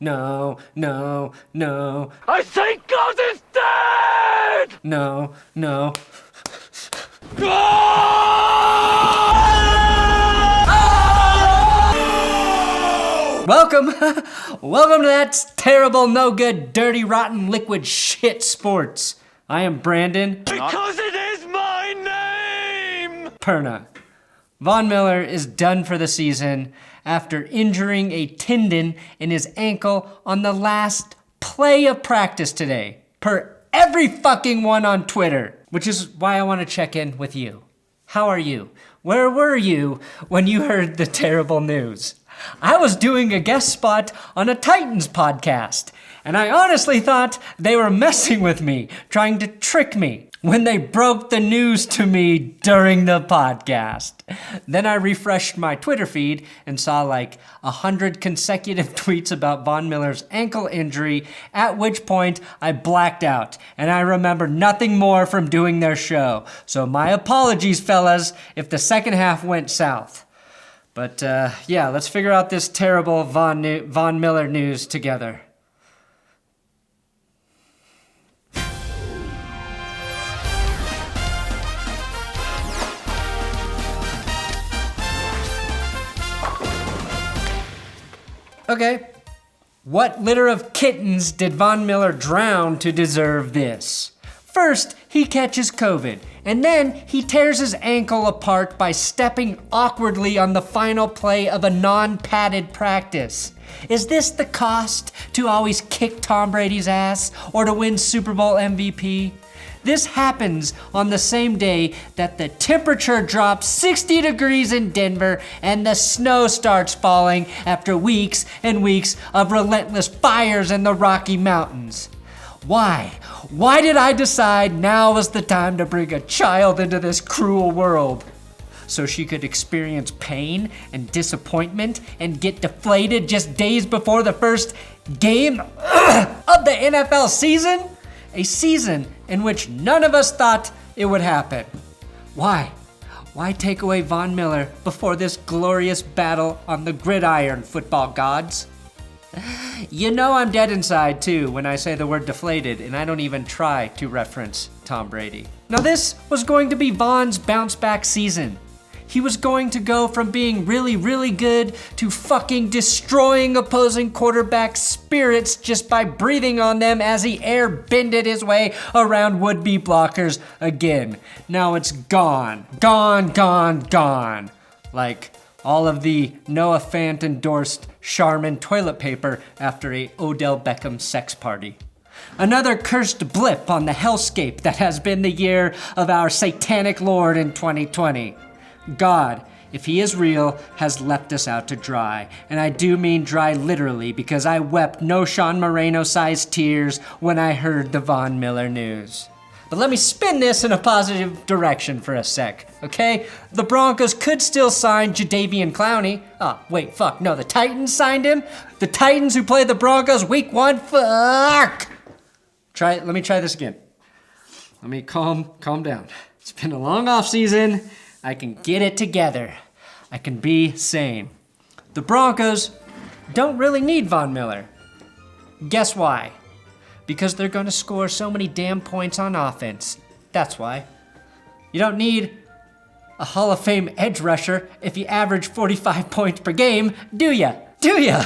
No, no, no. I say God is dead! No, no. Welcome to that terrible, no good, dirty, rotten, liquid shit sports. I am Brandon. Because it is my name! Perna. Von Miller is done for the season after injuring a tendon in his ankle on the last play of practice today, per every fucking one on Twitter, which is why I want to check in with you. How are you? Where were you when you heard the terrible news? I was doing a guest spot on a Titans podcast, and I honestly thought they were messing with me, trying to trick me, when they broke the news to me during the podcast. Then I refreshed my Twitter feed and saw like 100 consecutive tweets about Von Miller's ankle injury, at which point I blacked out, and I remember nothing more from doing their show. So my apologies, fellas, if the second half went south. But yeah, let's figure out this terrible Von Miller news together. Okay, what litter of kittens did Von Miller drown to deserve this? First, he catches COVID, and then he tears his ankle apart by stepping awkwardly on the final play of a non-padded practice. Is this the cost to always kick Tom Brady's ass or to win Super Bowl MVP? This happens on the same day that the temperature drops 60 degrees in Denver and the snow starts falling after weeks and weeks of relentless fires in the Rocky Mountains. Why? Why did I decide now was the time to bring a child into this cruel world? So she could experience pain and disappointment and get deflated just days before the first game of the NFL season? A season in which none of us thought it would happen. Why? Why take away Von Miller before this glorious battle on the gridiron, football gods? You know I'm dead inside too when I say the word deflated, and I don't even try to reference Tom Brady. Now this was going to be Von's bounce back season. He was going to go from being really, really good to fucking destroying opposing quarterbacks' spirits just by breathing on them as he air-bended his way around would-be blockers again. Now it's gone. Gone, gone, gone. Like all of the Noah Fant endorsed Charmin toilet paper after a Odell Beckham sex party. Another cursed blip on the hellscape that has been the year of our satanic Lord in 2020. God, if he is real, has left us out to dry. And I do mean dry literally, because I wept no Sean Moreno-sized tears when I heard the Von Miller news. But let me spin this in a positive direction for a sec, okay? The Broncos could still sign Jadeveon Clowney. Oh, wait, fuck, no, the Titans signed him? The Titans who play the Broncos week 1? Fuck! Let me try this again. Let me calm down. It's been a long off season. I can get it together. I can be sane. The Broncos don't really need Von Miller. Guess why? Because they're going to score so many damn points on offense. That's why. You don't need a Hall of Fame edge rusher if you average 45 points per game, do ya? Do ya?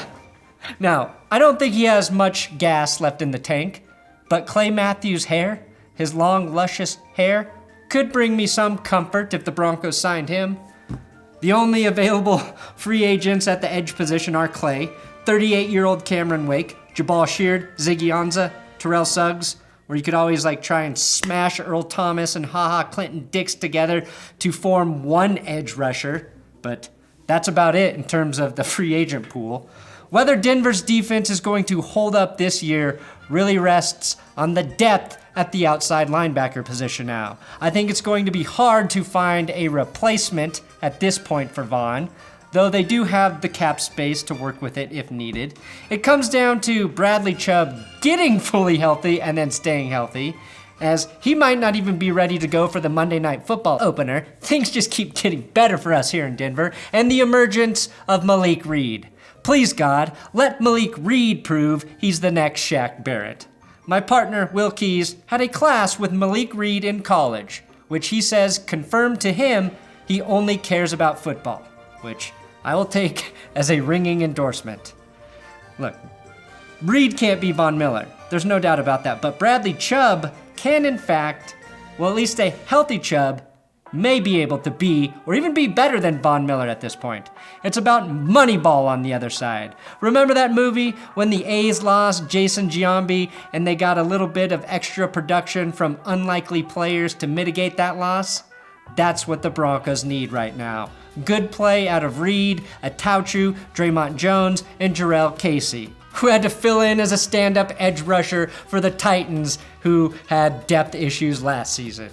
Now, I don't think he has much gas left in the tank, but Clay Matthews' hair, his long, luscious hair, could bring me some comfort if the Broncos signed him. The only available free agents at the edge position are Clay, 38-year-old Cameron Wake, Jabal Sheard, Ziggy Ansah, Terrell Suggs, where you could always try and smash Earl Thomas and HaHa Clinton Dix together to form one edge rusher, but that's about it in terms of the free agent pool. Whether Denver's defense is going to hold up this year really rests on the depth at the outside linebacker position now. I think it's going to be hard to find a replacement at this point for Von, though they do have the cap space to work with it if needed. It comes down to Bradley Chubb getting fully healthy and then staying healthy, as he might not even be ready to go for the Monday Night Football opener. Things just keep getting better for us here in Denver, and the emergence of Malik Reed. Please God, let Malik Reed prove he's the next Shaq Barrett. My partner, Will Keys, had a class with Malik Reed in college, which he says confirmed to him he only cares about football, which I will take as a ringing endorsement. Look, Reed can't be Von Miller. There's no doubt about that. But Bradley Chubb can, in fact, well, at least a healthy Chubb, may be able to be, or even be better than Von Miller at this point. It's about Moneyball on the other side. Remember that movie when the A's lost Jason Giambi and they got a little bit of extra production from unlikely players to mitigate that loss? That's what the Broncos need right now. Good play out of Reed, Atauchu, Draymond Jones, and Jarrell Casey, who had to fill in as a stand-up edge rusher for the Titans, who had depth issues last season.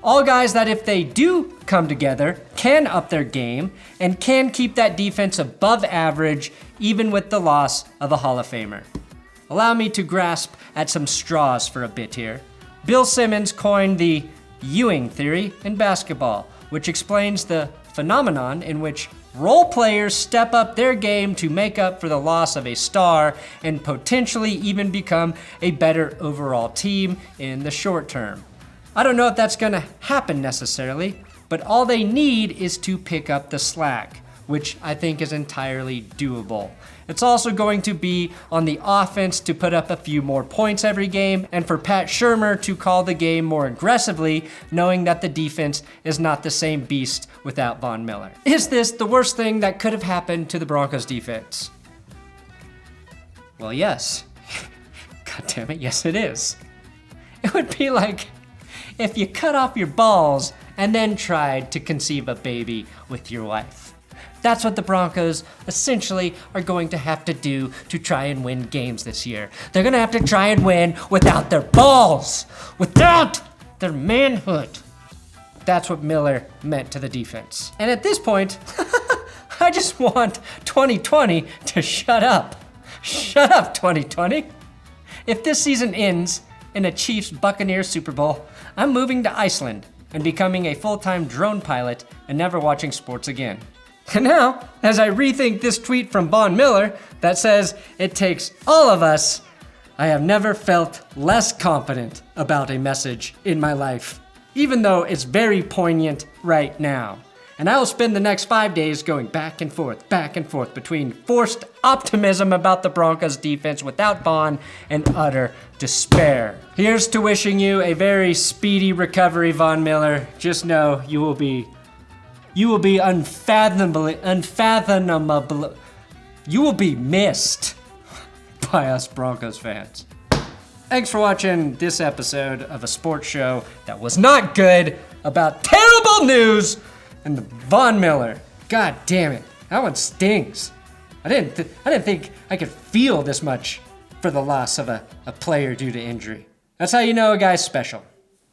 All guys that if they do come together, can up their game and can keep that defense above average even with the loss of a Hall of Famer. Allow me to grasp at some straws for a bit here. Bill Simmons coined the Ewing theory in basketball, which explains the phenomenon in which role players step up their game to make up for the loss of a star and potentially even become a better overall team in the short term. I don't know if that's going to happen necessarily, but all they need is to pick up the slack, which I think is entirely doable. It's also going to be on the offense to put up a few more points every game, and for Pat Shurmur to call the game more aggressively, knowing that the defense is not the same beast without Von Miller. Is this the worst thing that could have happened to the Broncos defense? Well, yes. God damn it, yes it is. It would be like if you cut off your balls and then tried to conceive a baby with your wife. That's what the Broncos essentially are going to have to do to try and win games this year. They're going to have to try and win without their balls, without their manhood. That's what Miller meant to the defense. And at this point, I just want 2020 to shut up. Shut up, 2020. If this season ends in a Chiefs-Buccaneers Super Bowl, I'm moving to Iceland and becoming a full-time drone pilot and never watching sports again. And now, as I rethink this tweet from Von Miller that says it takes all of us, I have never felt less confident about a message in my life, even though it's very poignant right now. And I will spend the next 5 days going back and forth between forced optimism about the Broncos defense without Von and utter despair. Here's to wishing you a very speedy recovery, Von Miller. Just know you will be unfathomable. You will be missed by us Broncos fans. Thanks for watching this episode of a sports show that was not good about terrible news and the Von Miller. God damn it, that one stings. I didn't think I could feel this much for the loss of a player due to injury. That's how you know a guy's special.